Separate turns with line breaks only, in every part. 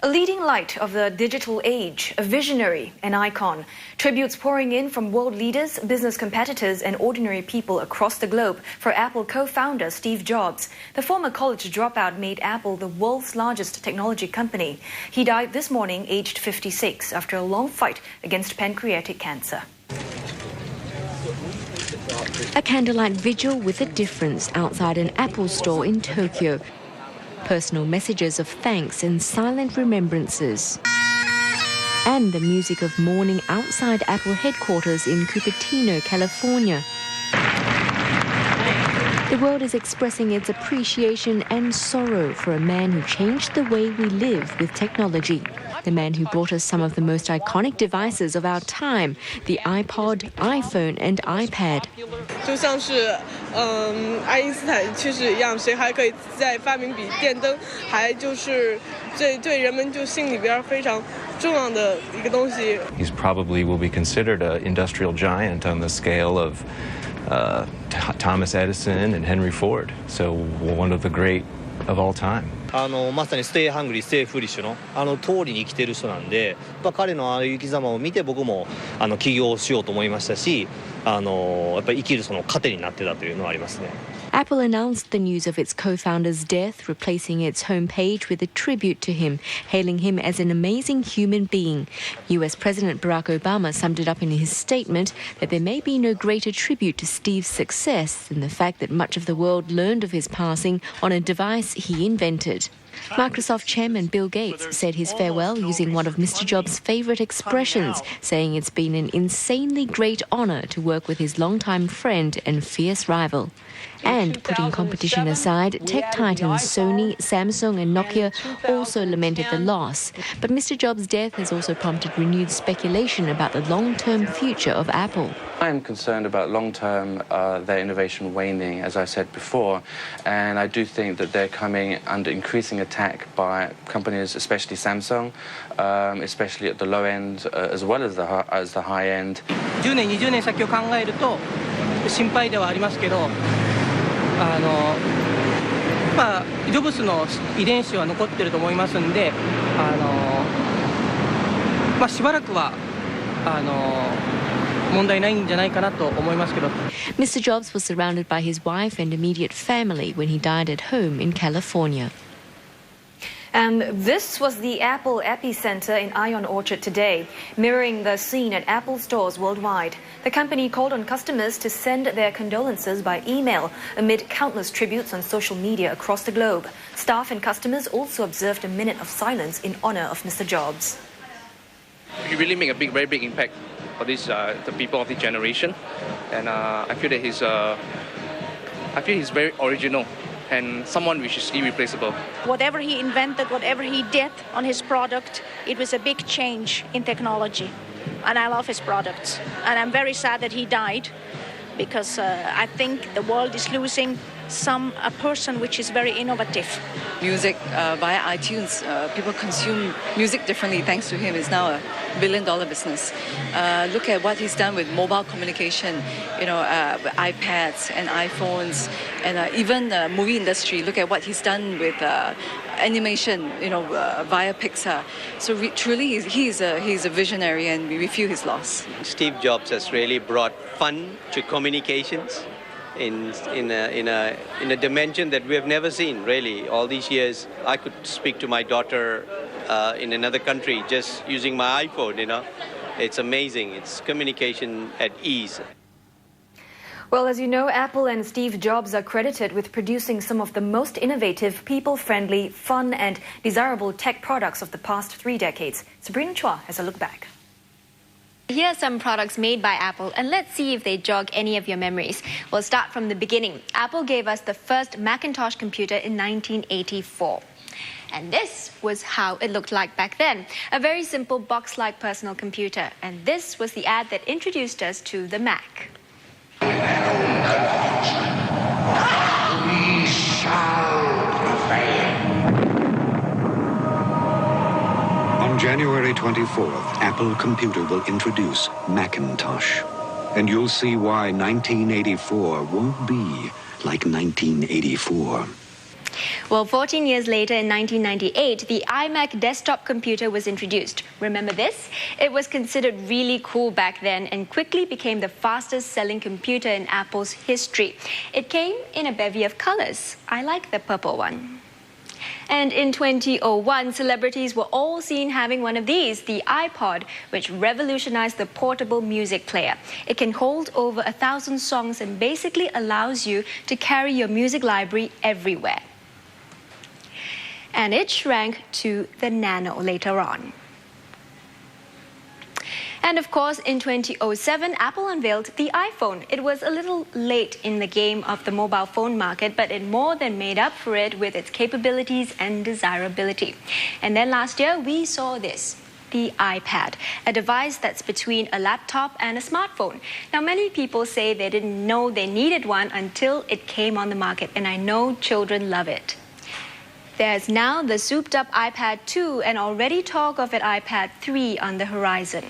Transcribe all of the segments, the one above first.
A leading light of the digital age, a visionary, an icon. Tributes pouring in from world leaders, business competitors, and ordinary people across the globe for Apple co-founder Steve Jobs. The former college dropout made Apple the world's largest technology company. He died this morning, aged 56, after a long fight against pancreatic cancer.
A candlelight vigil with a difference outside an Apple store in Tokyo. Personal messages of thanks and silent remembrances. And the music of mourning outside Apple headquarters in Cupertino, California. The world is expressing its appreciation and sorrow for a man who changed the way we live with technology. The man who brought us some of the most iconic devices of our time, the iPod, iPhone and iPad.
就像是爱因斯坦去世一样，谁还可以再发明比电灯还就是对人们就心里边非常重要的一个东西。
He's probably will be considered an industrial giant on the scale of Thomas Edison and Henry Ford, so one of the great of all time.
まさにステイハングリー、ステイフリッシュの通りに生きてる人なんで、彼のああいう生き様を見て僕も起業しようと思いましたし、やっぱり生きるその糧になってたというのはありますね。
Apple announced the news of its co-founder's death, replacing its homepage with a tribute to him, hailing him as an amazing human being. US President Barack Obama summed it up in his statement that there may be no greater tribute to Steve's success than the fact that much of the world learned of his passing on a device he invented. Microsoft chairman Bill Gates said his farewell using one of Mr. Jobs' favorite expressions, saying it's been an insanely great honor to work with his longtime friend and fierce rival. And putting competition aside, tech titans Sony, Samsung and Nokia also lamented the loss. But Mr. Jobs' death has also prompted renewed speculation about the long-term future of Apple.
I'm concerned about long-term their innovation waning, as I said before, and I do think that they're coming under increasing attack by companies, especially Samsung, especially at the low end as well as the high end.
10年、20年先を考えると心配ではありますけど、ジョブスの遺伝子は残ってると思いますんで、しばらくは問題ないんじゃないかなと思いますけど。
Mr. Jobs was surrounded by his wife and immediate family when he died at home in California.
And this was the Apple epicenter in Ion Orchard today, mirroring the scene at Apple stores worldwide. The company called on customers to send their condolences by email amid countless tributes on social media across the globe. Staff and customers also observed a minute of silence in honor of Mr. Jobs.
He really made a very big impact for the people of the generation, and I feel that he's very original and someone which is irreplaceable.
Whatever he invented, whatever he did on his product, it was a big change in technology. And I love his products. And I'm very sad that he died, because I think the world is losing a person which is very innovative.
Music via iTunes, people consume music differently thanks to him. It's now a billion-dollar business. Look at what he's done with mobile communication, iPads and iPhones, and even the movie industry. Look at what he's done with animation, via Pixar. So truly, he's a visionary, and we feel his loss.
Steve Jobs has really brought fun to communications in a dimension that we have never seen, really. All these years, I could speak to my daughter in another country just using my iPhone, It's amazing. It's communication at ease.
Well, as you know, Apple and Steve Jobs are credited with producing some of the most innovative, people-friendly, fun and desirable tech products of the past 3 decades. Sabrina Chua has a look back.
Here are some products made by Apple, and let's see if they jog any of your memories. We'll start from the beginning. Apple gave us the first Macintosh computer in 1984. And this was how it looked like back then. A very simple box-like personal computer. And this was the ad that introduced us to the Mac.
We shall prevail.
On January 24th, Apple Computer will introduce Macintosh. And you'll see why 1984 won't be like 1984.
Well, 14 years later, in 1998, the iMac desktop computer was introduced. Remember this? It was considered really cool back then and quickly became the fastest-selling computer in Apple's history. It came in a bevy of colors. I like the purple one. And in 2001, celebrities were all seen having one of these, the iPod, which revolutionized the portable music player. It can hold over 1,000 songs and basically allows you to carry your music library everywhere. And it shrank to the Nano later on. And of course, in 2007, Apple unveiled the iPhone. It was a little late in the game of the mobile phone market, but it more than made up for it with its capabilities and desirability. And then last year, we saw this, the iPad, a device that's between a laptop and a smartphone. Now, many people say they didn't know they needed one until it came on the market, and I know children love it. There's now the souped-up iPad 2 and already talk of an iPad 3 on the horizon.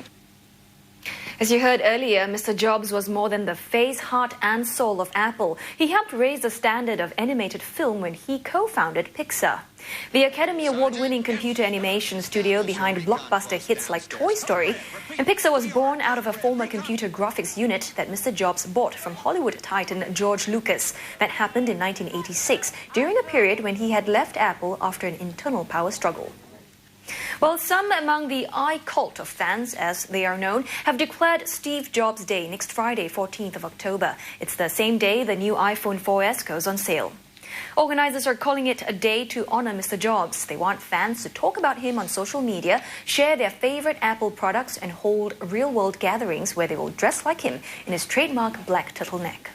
As you heard earlier, Mr. Jobs was more than the face, heart and soul of Apple. He helped raise the standard of animated film when he co-founded Pixar. The Academy Award-winning computer animation studio behind blockbuster hits like Toy Story, and Pixar was born out of a former computer graphics unit that Mr. Jobs bought from Hollywood titan George Lucas. That happened in 1986, during a period when he had left Apple after an internal power struggle. Well, some among the iCult of fans, as they are known, have declared Steve Jobs Day next Friday, 14th of October. It's the same day the new iPhone 4S goes on sale. Organizers are calling it a day to honor Mr. Jobs. They want fans to talk about him on social media, share their favorite Apple products, and hold real-world gatherings where they will dress like him in his trademark black turtleneck.